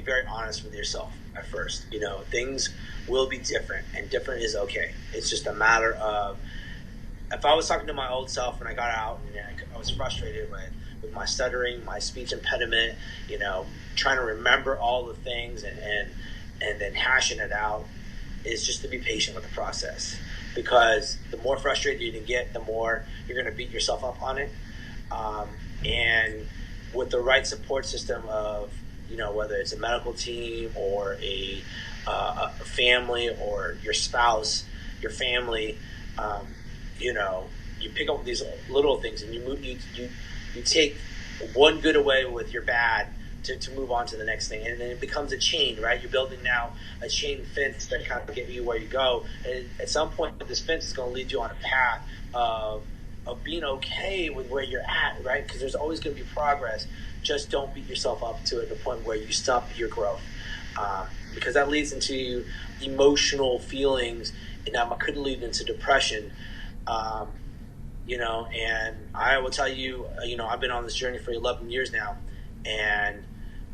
very honest with yourself at first. You know, things will be different, and different is okay. It's just a matter of, if I was talking to my old self when I got out and I was frustrated with my stuttering, my speech impediment, you know, trying to remember all the things and then hashing it out, is just to be patient with the process. Because the more frustrated you can get, the more you're going to beat yourself up on it. And with the right support system of, you know, whether it's a medical team or a family or your spouse, your family, you know, you pick up these little things and you take one good away with your bad to move on to the next thing, and then it becomes a chain, right? You're building now a chain fence that kind of get you where you go, and at some point this fence is going to lead you on a path of being okay with where you're at, right? Because there's always going to be progress. Just don't beat yourself up to the point where you stop your growth, because that leads into emotional feelings, and that could lead into depression. You know, and I will tell you, you know, I've been on this journey for 11 years now, and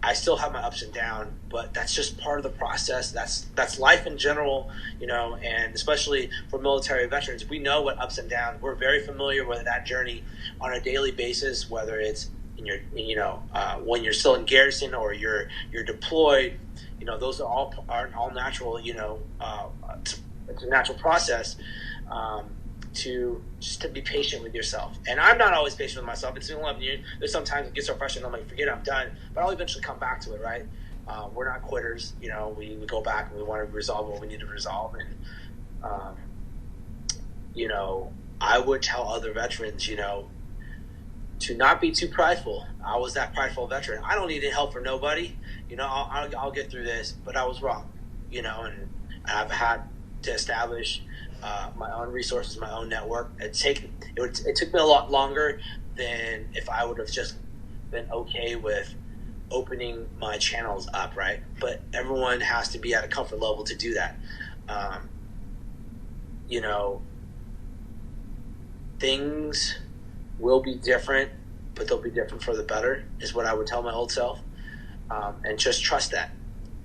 I still have my ups and downs, but that's just part of the process. That's life in general, you know, and especially for military veterans, we know what ups and downs. We're very familiar with that journey on a daily basis, whether it's in your, you know, when you're still in garrison or you're deployed. You know, those are all natural. You know, it's a natural process. To be patient with yourself. And I'm not always patient with myself. It's been 11 years. There's sometimes it gets so frustrating, I'm like, forget it, I'm done. But I'll eventually come back to it, right? We're not quitters. You know, we go back and we want to resolve what we need to resolve. And, you know, I would tell other veterans, you know, to not be too prideful. I was that prideful veteran. I don't need help from nobody. You know, I'll get through this, but I was wrong, you know, and I've had to establish my own resources, my own network. It took me a lot longer than if I would have just been okay with opening my channels up, right? But everyone has to be at a comfort level to do that. You know, things will be different, but they'll be different for the better, is what I would tell my old self. And just trust that.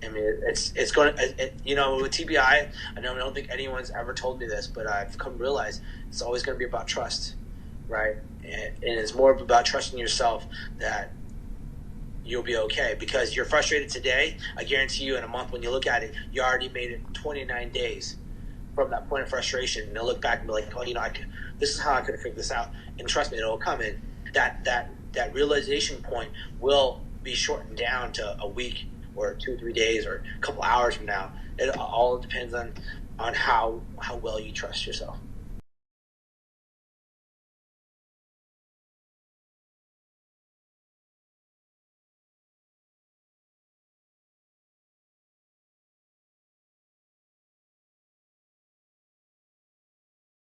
I mean, it's going to, you know, with TBI, I don't think anyone's ever told me this, but I've come to realize it's always going to be about trust, right? And it's more about trusting yourself that you'll be okay, because you're frustrated today. I guarantee you in a month when you look at it, you already made it 29 days from that point of frustration. And you'll look back and be like, oh, you know, this is how I could have figured this out. And trust me, it'll come in. That realization point will be shortened down to a week or 2 or 3 days or a couple hours from now. It all depends on how well you trust yourself.